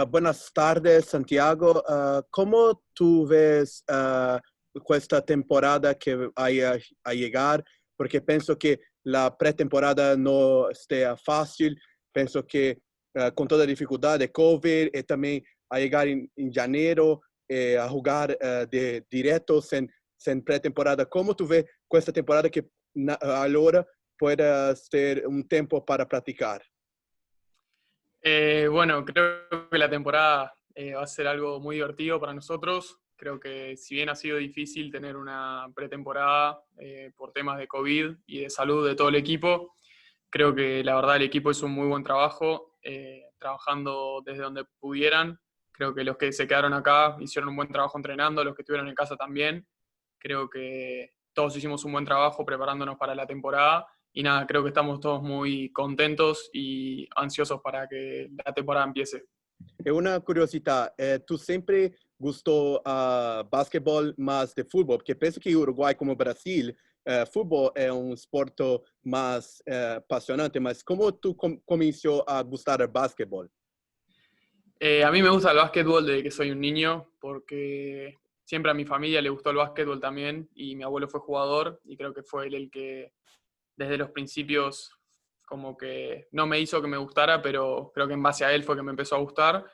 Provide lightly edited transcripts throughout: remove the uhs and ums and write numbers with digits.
Buenas tardes, Santiago. ¿Cómo tú ves esta temporada que vaya a llegar? Porque pienso que la pretemporada no esté fácil. Pienso que con toda la dificultad de COVID y también a llegar en enero a jugar de directo sin pretemporada. ¿Cómo tú ves esta temporada que ahora pueda ser un tiempo para practicar? Bueno, creo que la temporada va a ser algo muy divertido para nosotros. Creo que si bien ha sido difícil tener una pretemporada por temas de COVID y de salud de todo el equipo, creo que la verdad el equipo hizo un muy buen trabajo, trabajando desde donde pudieran. Creo que los que se quedaron acá hicieron un buen trabajo entrenando, los que estuvieron en casa también. Creo que todos hicimos un buen trabajo preparándonos para la temporada. Y nada, creo que estamos todos muy contentos y ansiosos para que la temporada empiece. Una curiosidad, ¿tú siempre gustó básquetbol más de fútbol? Porque pienso que Uruguay como Brasil, fútbol es un deporte más apasionante, mas ¿cómo tú comenzó a gustar el básquetbol? A mí me gusta el básquetbol desde que soy un niño porque siempre a mi familia le gustó el básquetbol también y mi abuelo fue jugador y creo que fue él el que desde los principios como que no me hizo que me gustara, pero creo que en base a él fue que me empezó a gustar.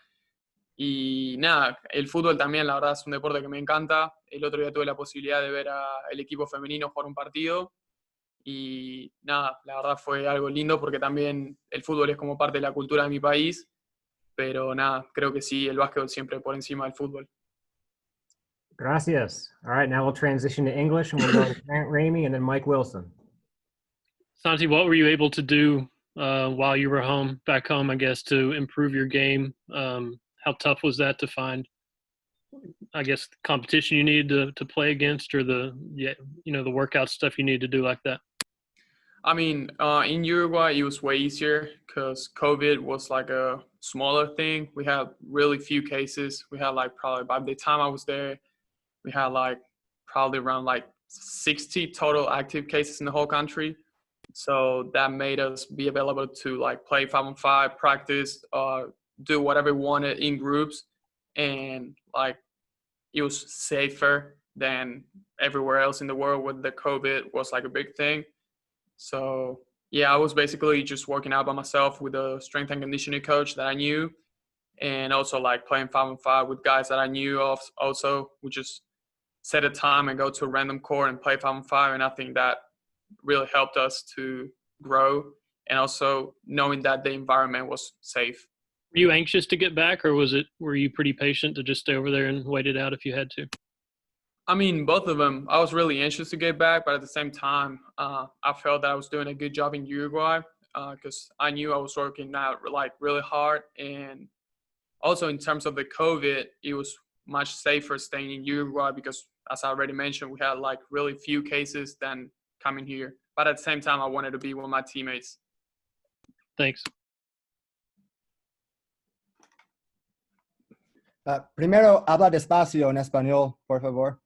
Y nada, el fútbol también, la verdad, es un deporte que me encanta. El otro día tuve la posibilidad de ver al equipo femenino jugar un partido y nada, la verdad fue algo lindo porque también el fútbol es como parte de la cultura de mi país, pero nada, creo que sí, el básquetbol siempre por encima del fútbol. Gracias. All right, now we'll transition to English and we'll go to Grant Ramey and then Mike Wilson. Santi, what were you able to do while you were back home, I guess, to improve your game? How tough was that to find, I guess, the competition you needed to play against, or the workout stuff you need to do like that? I mean, in Uruguay, it was way easier because COVID was like a smaller thing. We had really few cases. We had like probably by the time I was there, we had like probably around like 60 total active cases in the whole country. So that made us be available to like play 5-on-5, practice, do whatever we wanted in groups. And like it was safer than everywhere else in the world with the COVID was like a big thing. So yeah, I was basically just working out by myself with a strength and conditioning coach that I knew, and also like playing 5-on-5 with guys that I knew of also. We just set a time and go to a random court and play 5-on-5, and I think that really helped us to grow, and also knowing that the environment was safe. Were you anxious to get back, or were you pretty patient to just stay over there and wait it out if you had to? I mean, both of them. I was really anxious to get back, but at the same time, I felt that I was doing a good job in Uruguay because I knew I was working out like really hard. And also in terms of the COVID, it was much safer staying in Uruguay because, as I already mentioned, we had like really few cases than coming here. But at the same time, I wanted to be with my teammates. Thanks. Primero, habla despacio en español, por favor.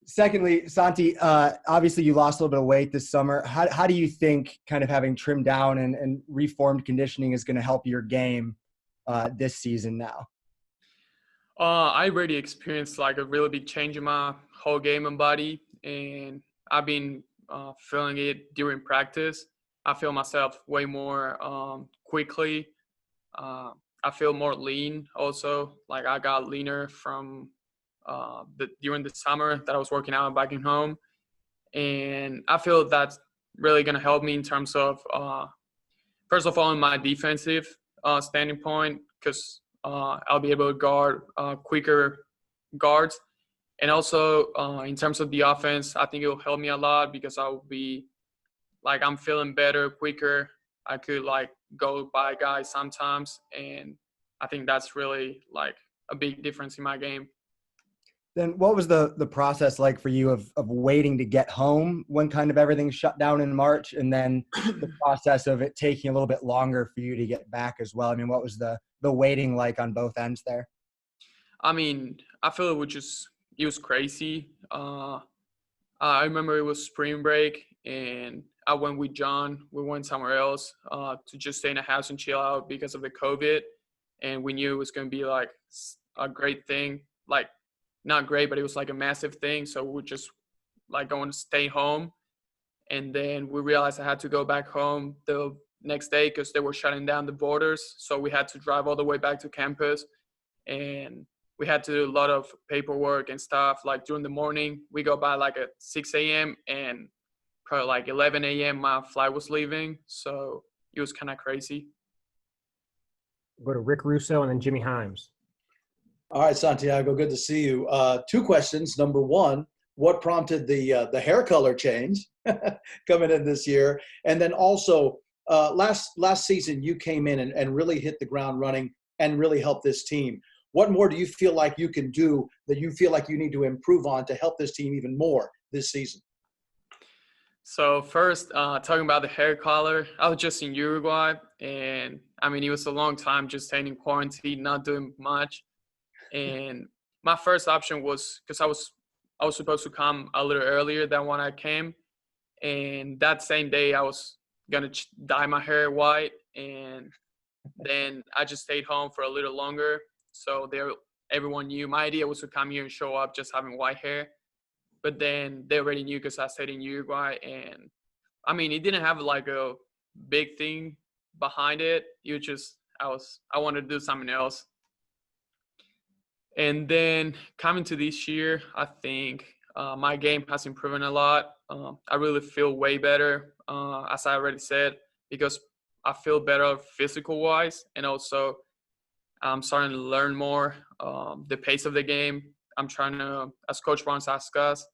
Secondly, Santi, obviously you lost a little bit of weight this summer. How do you think kind of having trimmed down and reformed conditioning is going to help your game this season now? I already experienced like a really big change in my whole game and body, and I've been feeling it during practice. I feel myself way more quickly. I feel more lean also. Like I got leaner from during the summer that I was working out back in home. And I feel that's really going to help me in terms of, first of all, in my defensive standing point, because I'll be able to guard quicker guards. And also in terms of the offense, I think it will help me a lot because I will be like, I'm feeling better, quicker. I could like go by guys sometimes. And I think that's really like a big difference in my game. Then what was the process like for you of waiting to get home when kind of everything shut down in March, and then the process of it taking a little bit longer for you to get back as well? I mean, what was the waiting like on both ends there? I mean, I feel it was crazy. I remember it was spring break and I went with John. We went somewhere else to just stay in a house and chill out because of the COVID. and we knew it was going to be like a great thing, like not great, but it was like a massive thing. So we just like going to stay home. And then we realized I had to go back home the next day because they were shutting down the borders. So we had to drive all the way back to campus, and we had to do a lot of paperwork and stuff. Like during the morning, we go by like at 6 a.m. and probably like 11 a.m. my flight was leaving. So it was kind of crazy. Go to Rick Russo and then Jimmy Himes. All right, Santiago, good to see you. Two questions. Number one, what prompted the hair color change coming in this year? And then also, last season, you came in and really hit the ground running and really helped this team. What more do you feel like you can do that you feel like you need to improve on to help this team even more this season? So first, talking about the hair color, I was just in Uruguay, and I mean, it was a long time just staying in quarantine, not doing much. And my first option was, because I was supposed to come a little earlier than when I came, and that same day I was gonna dye my hair white, and then I just stayed home for a little longer. So everyone knew my idea was to come here and show up just having white hair. But then they already knew because I stayed in Uruguay, and I mean, it didn't have like a big thing behind it. It was just I wanted to do something else. And then coming to this year, I think my game has improved a lot. I really feel way better, as I already said, because I feel better physical-wise, and also I'm starting to learn more the pace of the game. I'm trying to, as Coach Barnes asked us,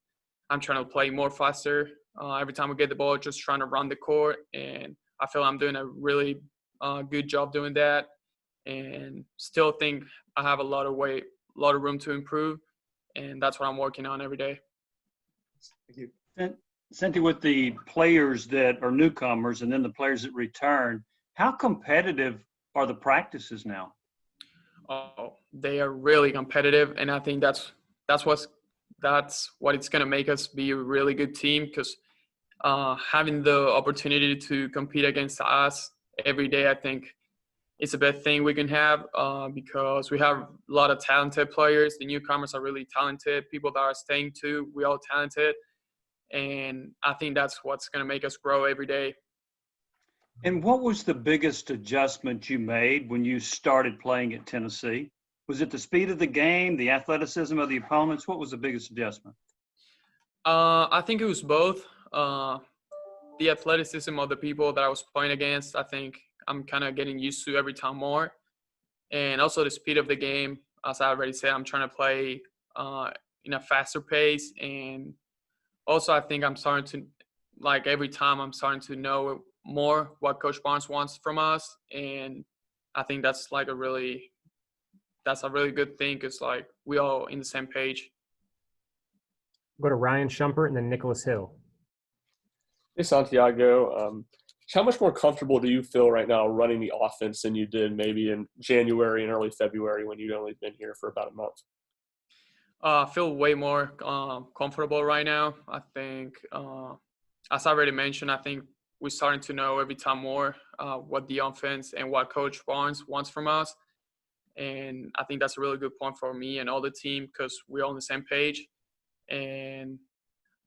I'm trying to play more faster. Every time we get the ball, just trying to run the court, and I feel I'm doing a really good job doing that, and still think I have a lot of room to improve, and that's what I'm working on every day. Thank you. And Santi, with the players that are newcomers and then the players that return, how competitive are the practices now? Oh, they are really competitive, and I think that's what it's going to make us be a really good team, because having the opportunity to compete against us every day, I think it's the best thing we can have, because we have a lot of talented players. The newcomers are really talented. People that are staying too, we all talented. And I think that's what's going to make us grow every day. And what was the biggest adjustment you made when you started playing at Tennessee? Was it the speed of the game, the athleticism of the opponents? What was the biggest adjustment? I think it was both. The athleticism of the people that I was playing against, I think I'm kind of getting used to every time more. And also the speed of the game. As I already said, I'm trying to play in a faster pace. And also I think I'm starting to, like every time I'm starting to know more what Coach Barnes wants from us. And I think that's a really good thing, because like we all in the same page. Go to Ryan Shumpert and then Nicholas Hill. Hey, Santiago. How much more comfortable do you feel right now running the offense than you did maybe in January and early February when you'd only been here for about a month? I feel way more comfortable right now. I think, as I already mentioned, I think we're starting to know every time more what the offense and what Coach Barnes wants from us. And I think that's a really good point for me and all the team, because we're all on the same page. And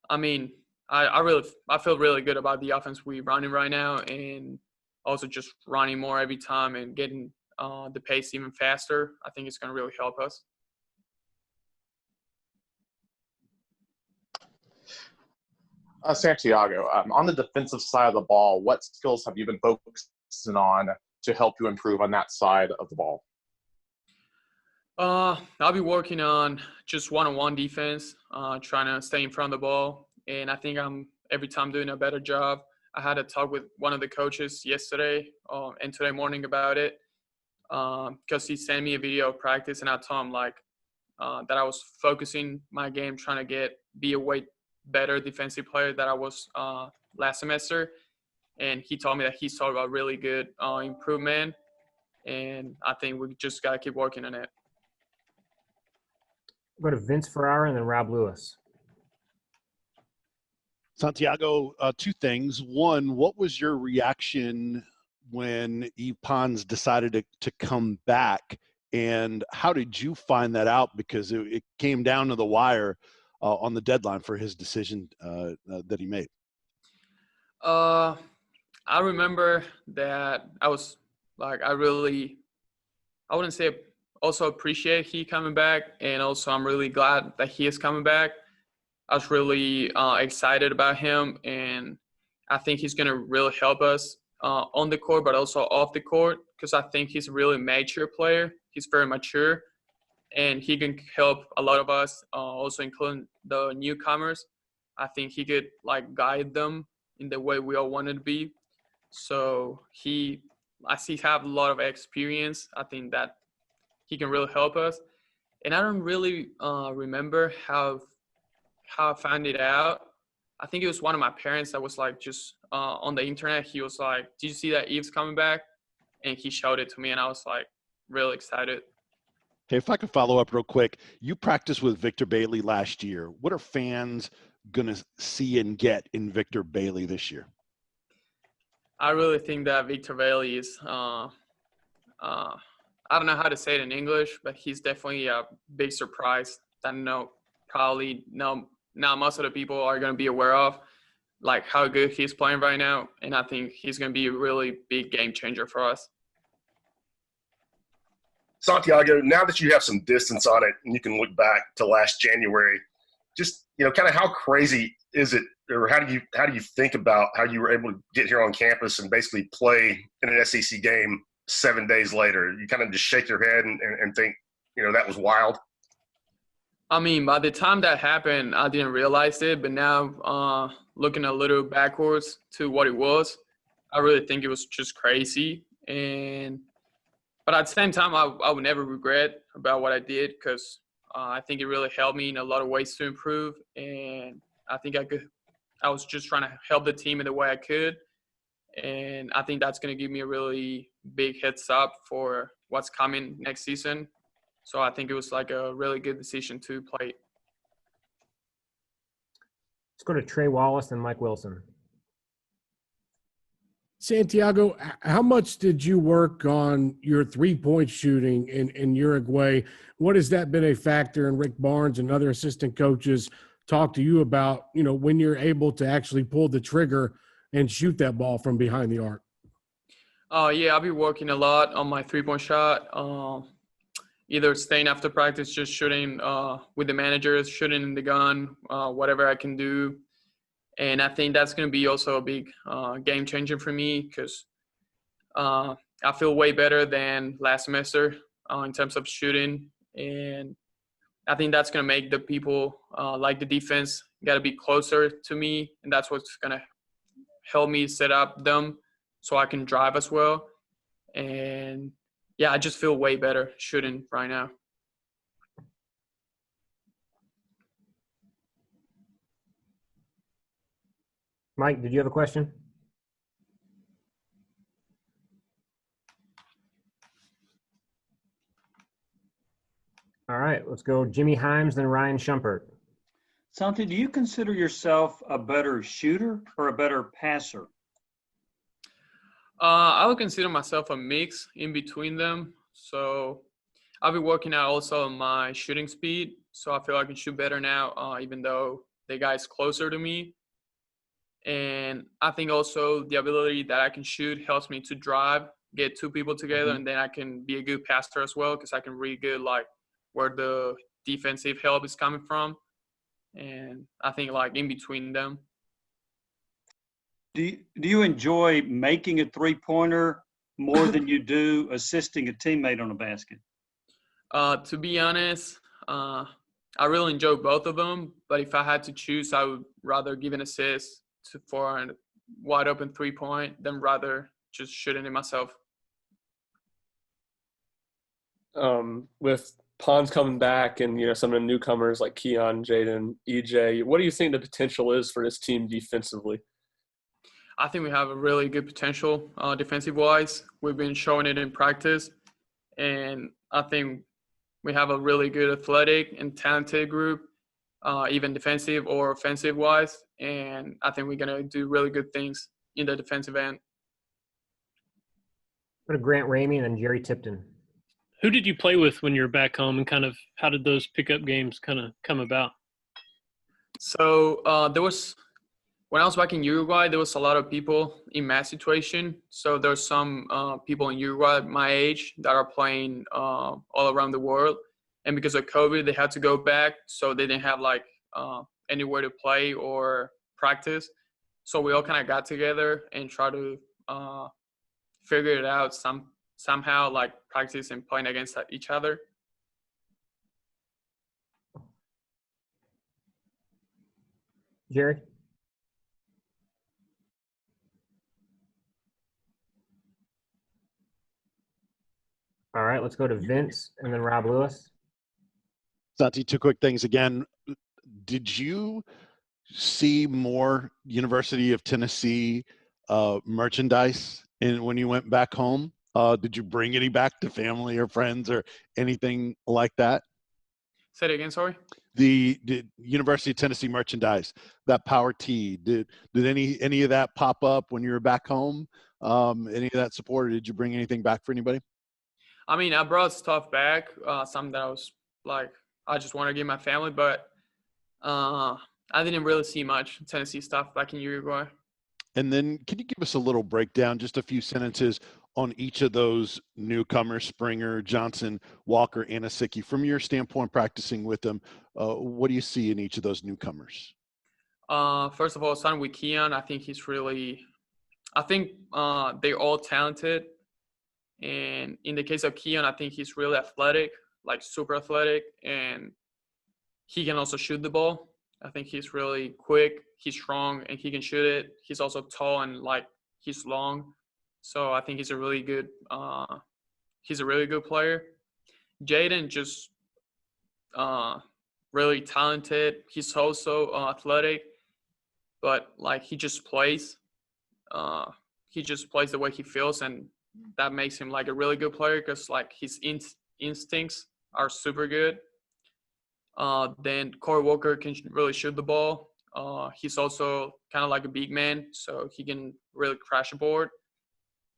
I mean, I feel really good about the offense we're running right now, and also just running more every time and getting the pace even faster. I think it's going to really help us. Santiago, on the defensive side of the ball, what skills have you been focusing on to help you improve on that side of the ball? I'll be working on just one-on-one defense, trying to stay in front of the ball. And I think I'm every time doing a better job. I had a talk with one of the coaches yesterday and today morning about it, because he sent me a video of practice, and I told him that I was focusing my game, trying to be a way better defensive player that I was last semester. And he told me that he saw a really good improvement, and I think we just got to keep working on it. Go to Vince Ferrara and then Rob Lewis. Santiago, two things. One, what was your reaction when Yves Pons decided to come back, and how did you find that out? Because it came down to the wire on the deadline for his decision that he made. I remember that I was like, I wouldn't say also appreciate he coming back, and also I'm really glad that he is coming back. I was really excited about him, and I think he's going to really help us on the court, but also off the court, because I think he's a really mature player. He's very mature, and he can help a lot of us, also including the newcomers. I think he could like guide them in the way we all wanted to be. So I see have a lot of experience. I think that he can really help us. And I don't really remember how I found it out. I think it was one of my parents that was like just on the internet. He was like, "Did you see that Yves coming back?" And he showed it to me, and I was like really excited. Okay, if I could follow up real quick, you practiced with Victor Bailey last year. What are fans going to see and get in Victor Bailey this year? I really think that Victor Bailey is, I don't know how to say it in English, but he's definitely a big surprise that probably not most of the people are going to be aware of, like how good he's playing right now. And I think he's going to be a really big game changer for us. Santiago, now that you have some distance on it and you can look back to last January, just, kind of how crazy is it, or how do you think about how you were able to get here on campus and basically play in an SEC game 7 days later? You kind of just shake your head and think, that was wild. I mean, by the time that happened, I didn't realize it, but now looking a little backwards to what it was, I really think it was just crazy. But at the same time, I would never regret about what I did, because I think it really helped me in a lot of ways to improve. And I think I was just trying to help the team in the way I could. And I think that's going to give me a really big heads up for what's coming next season. So I think it was like a really good decision to play. Let's go to Trey Wallace and Mike Wilson. Santiago, how much did you work on your three-point shooting in Uruguay? What has that been a factor? And Rick Barnes and other assistant coaches talk to you about, when you're able to actually pull the trigger and shoot that ball from behind the arc? Yeah, I'll be working a lot on my three-point shot. Either staying after practice, just shooting with the managers, shooting in the gun, whatever I can do. And I think that's going to be also a big game changer for me, because I feel way better than last semester in terms of shooting. And I think that's going to make the people like the defense got to be closer to me. And that's what's going to help me set up them so I can drive as well. And yeah, I just feel way better shooting right now. Mike, did you have a question? All right, let's go Jimmy Himes and Ryan Shumpert. Santi, do you consider yourself a better shooter or a better passer? I would consider myself a mix in between them. So I've been working out also on my shooting speed. So I feel I can shoot better now, even though the guy's closer to me. And I think also the ability that I can shoot helps me to drive, get two people together, and then I can be a good passer as well, because I can read good like where the defensive help is coming from. And I think like in between them. Do you enjoy making a three-pointer more than you do assisting a teammate on a basket? To be honest, I really enjoy both of them. But if I had to choose, I would rather give an assist for a wide open three-point than rather just shooting it myself. With Pons coming back and, some of the newcomers like Keon, Jaden, EJ, what do you think the potential is for this team defensively? I think we have a really good potential defensive-wise. We've been showing it in practice. And I think we have a really good athletic and talented group, even defensive or offensive-wise. And I think we're going to do really good things in the defensive end. Go to Grant Ramey and then Jerry Tipton. Who did you play with when you were back home, and kind of how did those pickup games kind of come about? So there was when I was back in Uruguay, there was a lot of people in my situation. So there's some people in Uruguay my age that are playing all around the world. And because of COVID, they had to go back. So they didn't have like anywhere to play or practice. So we all kind of got together and tried to figure it out somehow, like practice and playing against each other. Jerry? All right, let's go to Vince and then Rob Lewis. Santi, two quick things again. Did you see more University of Tennessee merchandise when you went back home? Did you bring any back to family or friends or anything like that? Say it again, sorry. The University of Tennessee merchandise, that power tee, did any of that pop up when you were back home? Any of that support, or did you bring anything back for anybody? I mean, I brought stuff back, some that I was like, I just want to give my family, but I didn't really see much Tennessee stuff back in Uruguay. And then can you give us a little breakdown, just a few sentences on each of those newcomers, Springer, Johnson, Walker, Anasicki, from your standpoint practicing with them? What do you see in each of those newcomers? First of all, starting with Keon, I think they're all talented. And in the case of Keon, I think he's really athletic, like super athletic, and he can also shoot the ball. I think he's really quick, he's strong, and he can shoot it. He's also tall and like he's long. So I think he's a really good player. Jaden just really talented. He's also athletic, but like he just plays the way he feels, and that makes him like a really good player because like his instincts are super good. Then Corey Walker can really shoot the ball. He's also kind of like a big man, so he can really crash a board.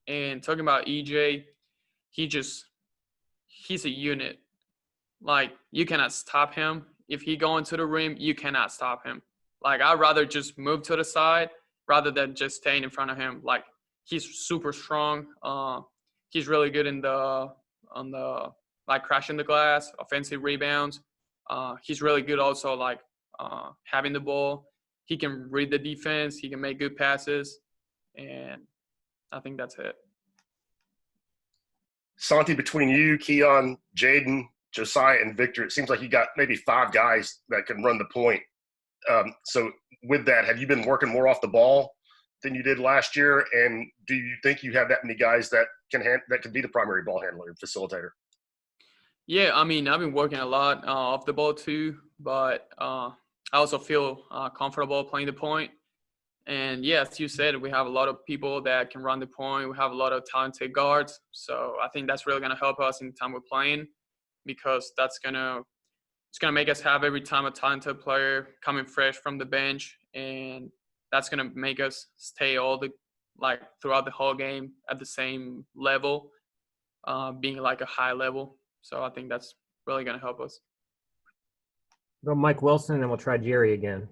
And talking about EJ, he's a unit. Like you cannot stop him. If he go into the rim, you cannot stop him. Like I'd rather just move to the side rather than just staying in front of him. Like he's super strong. He's really good on the like crashing the glass, offensive rebounds. He's really good also like having the ball. He can read the defense. He can make good passes, and I think that's it. Santi, between you, Keon, Jaden, Josiah, and Victor, it seems like you got maybe 5 guys that can run the point. So with that, have you been working more off the ball than you did last year? And do you think you have that many guys that can be the primary ball handler and facilitator? Yeah, I mean, I've been working a lot off the ball too, but I also feel comfortable playing the point. And yeah, as you said, we have a lot of people that can run the point. We have a lot of talented guards. So I think that's really going to help us in the time we're playing, because it's going to make us have every time a talented player coming fresh from the bench. And that's going to make us stay throughout the whole game at the same level, being like a high level. So I think that's really going to help us. Go Mike Wilson, and then we'll try Jerry again.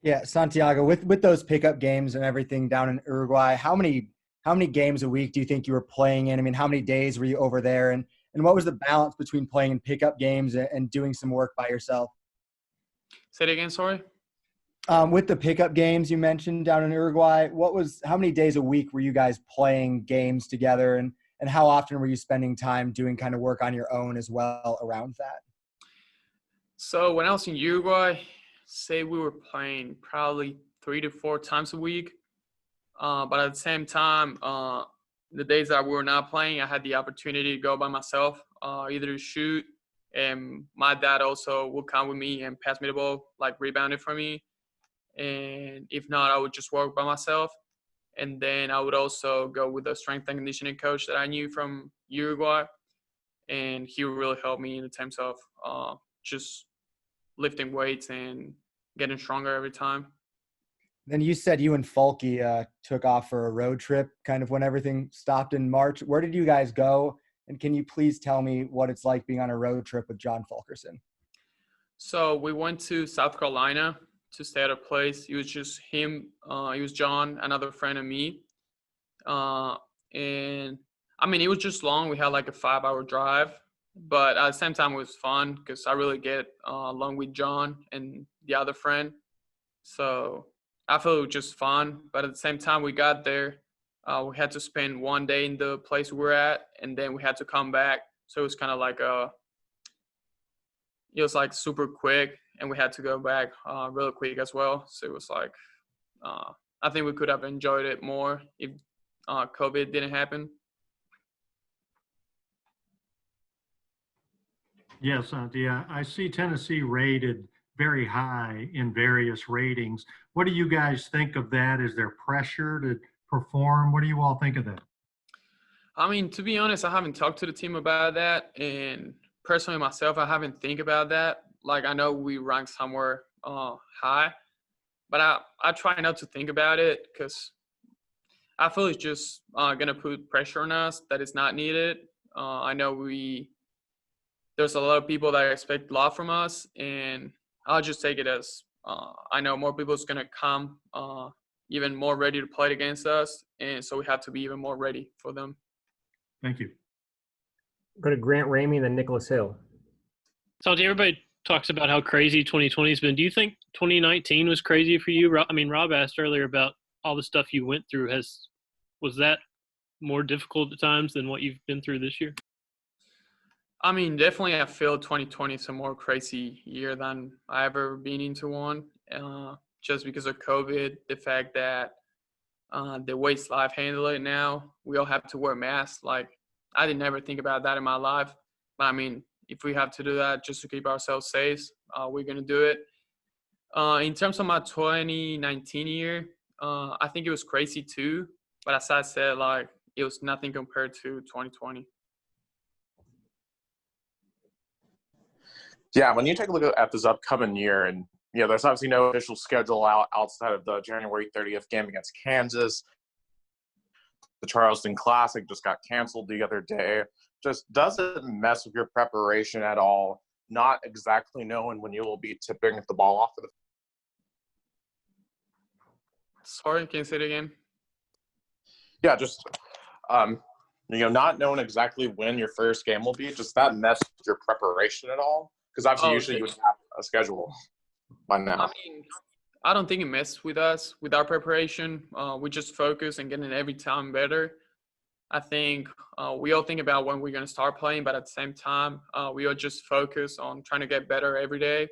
Yeah, Santiago, with those pickup games and everything down in Uruguay, how many games a week do you think you were playing in? I mean, how many days were you over there? And what was the balance between playing in pickup games and doing some work by yourself? Say it again, sorry. With the pickup games you mentioned down in Uruguay, how many days a week were you guys playing games together, and how often were you spending time doing kind of work on your own as well around that? So when I was in Uruguay, say we were playing probably 3 to 4 times a week. But at the same time, the days that we were not playing, I had the opportunity to go by myself, either to shoot, and my dad also would come with me and pass me the ball, like rebound it for me. And if not, I would just work by myself. And then I would also go with the strength and conditioning coach that I knew from Uruguay. And he would really help me in terms of just lifting weights and getting stronger every time. Then you said you and Fulke took off for a road trip kind of when everything stopped in March. Where did you guys go? And can you please tell me what it's like being on a road trip with John Fulkerson? So we went to South Carolina to stay at a place. It was just him, it was John, another friend, and me. And I mean, it was just long. We had like a 5-hour drive, but at the same time, it was fun because I really get along with John and the other friend. So I feel it was just fun. But at the same time, we got there. We had to spend one day in the place we were at, and then we had to come back. So it was kind of like it was like super quick, and we had to go back real quick as well. So it was like, I think we could have enjoyed it more if COVID didn't happen. Yes, yeah, I see Tennessee rated very high in various ratings. What do you guys think of that? Is there pressure to perform? What do you all think of that? I mean, to be honest, I haven't talked to the team about that, and personally myself, I haven't think about that. Like, I know we rank somewhere high, but I try not to think about it because I feel it's just gonna put pressure on us that is not needed. I know there's a lot of people that expect a lot from us, and I'll just take it as I know more people is gonna come even more ready to play against us, and so we have to be even more ready for them. Thank you. Go to Grant Ramey and then Nicholas Hill. Santi, everybody talks about how crazy 2020 has been. Do you think 2019 was crazy for you? I mean, Rob asked earlier about all the stuff you went through. Was that more difficult at times than what you've been through this year? I mean, definitely I feel 2020 is a more crazy year than I ever been into one, just because of COVID, the fact that the way life handle it now, we all have to wear masks. Like, I didn't ever think about that in my life. But I mean, if we have to do that just to keep ourselves safe, we're going to do it. In terms of my 2019 year, I think it was crazy too. But as I said, like, it was nothing compared to 2020. Yeah, when you take a look at this upcoming year, and there's obviously no official schedule outside of the January 30th game against Kansas. The Charleston Classic just got canceled the other day. Just doesn't mess with your preparation at all, not exactly knowing when you will be tipping the ball off of the. Sorry, can you say it again? Yeah, just not knowing exactly when your first game will be, just that mess with your preparation at all? Because obviously usually you would have a schedule by now. I mean, I don't think it messed with us, with our preparation. We just focus and getting every time better. I think we all think about when we're going to start playing, but at the same time, we all just focus on trying to get better every day.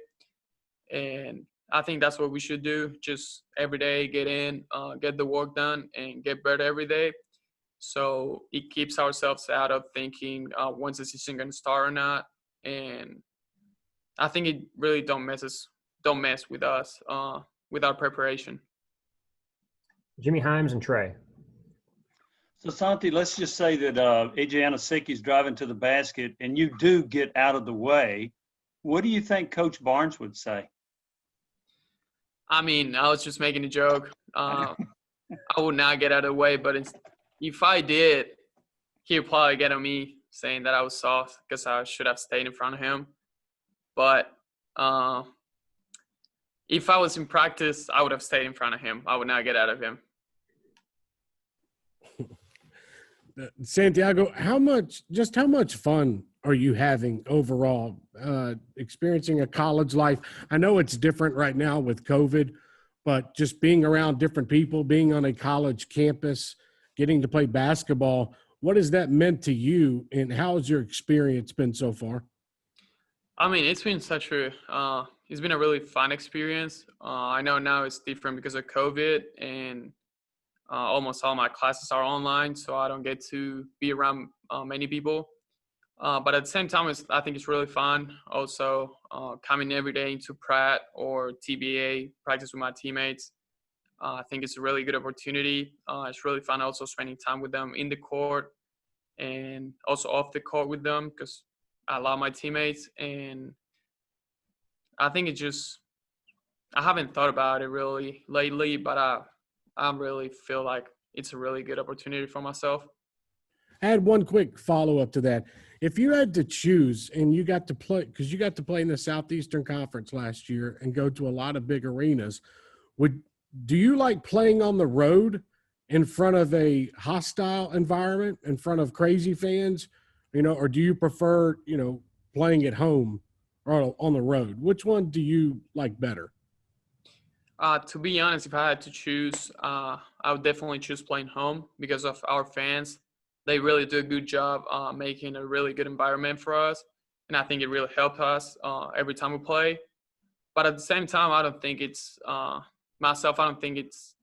And I think that's what we should do. Just every day get in, get the work done, and get better every day. So it keeps ourselves out of thinking when's the season going to start or not. And I think it really don't mess with us with our preparation. Jimmy Himes and Trey. So Santi, let's just say that AJ Anasicki's driving to the basket and you do get out of the way. What do you think Coach Barnes would say? I mean, I was just making a joke. I would not get out of the way, but if I did, he'd probably get on me saying that I was soft because I should have stayed in front of him. But if I was in practice, I would have stayed in front of him. I would not get out of him. Santiago, how much fun are you having overall experiencing a college life? I know it's different right now with COVID, but just being around different people, being on a college campus, getting to play basketball, what has that meant to you, and how has your experience been so far? I mean, it's been it's been a really fun experience. I know now it's different because of COVID, and almost all my classes are online, so I don't get to be around many people. But at the same time, I think it's really fun. Also, coming every day into Pratt or TBA, practice with my teammates. I think it's a really good opportunity. It's really fun also spending time with them in the court and also off the court with them because I love my teammates. And I think it's just I haven't thought about it really lately, but I really feel like it's a really good opportunity for myself. I had one quick follow-up to that. If you had to choose and you got to play, because you got to play in the Southeastern Conference last year and go to a lot of big arenas, do you like playing on the road in front of a hostile environment, in front of crazy fans, or do you prefer, playing at home or on the road? Which one do you like better? To be honest, if I had to choose, I would definitely choose playing home because of our fans. They really do a good job making a really good environment for us, and I think it really helped us every time we play. But at the same time, I don't think it's myself. I don't think it's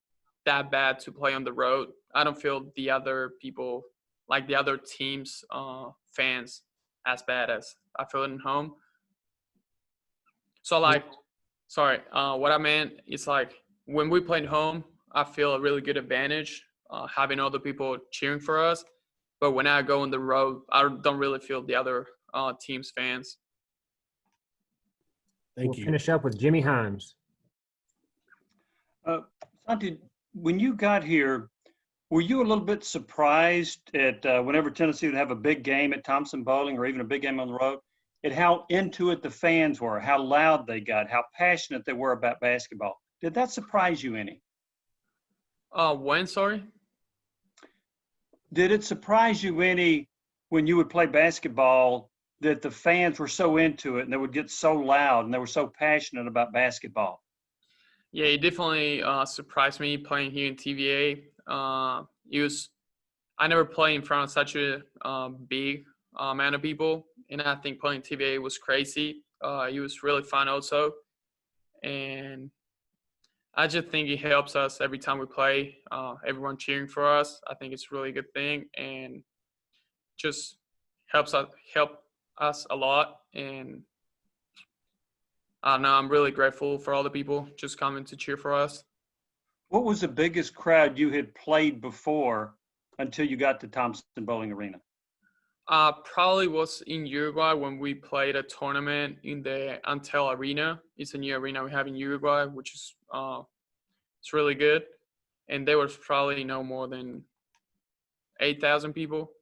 that bad to play on the road. I don't feel the other people, like the other teams' fans, as bad as I feel it at home. So what I meant is like when we play at home, I feel a really good advantage having other people cheering for us. But when I go on the road, I don't really feel the other team's fans. We'll finish up with Jimmy Himes. Santi, when you got here, were you a little bit surprised at whenever Tennessee would have a big game at Thompson Bowling or even a big game on the road, at how into it the fans were, how loud they got, how passionate they were about basketball? Did that surprise you any? When, sorry? Did it surprise you any when you would play basketball that the fans were so into it and they would get so loud and they were so passionate about basketball? Yeah, it definitely surprised me playing here in TVA. I never played in front of such a big amount of people, and I think playing TVA was crazy. It was really fun also, and I just think it helps us every time we play. Everyone cheering for us. I think it's a really good thing, and just help us a lot. And I don't know, I'm really grateful for all the people just coming to cheer for us. What was the biggest crowd you had played before until you got to Thompson Bowling Arena? Probably was in Uruguay when we played a tournament in the Antel Arena. It's a new arena we have in Uruguay, which is it's really good. And there was probably no more than 8,000 people.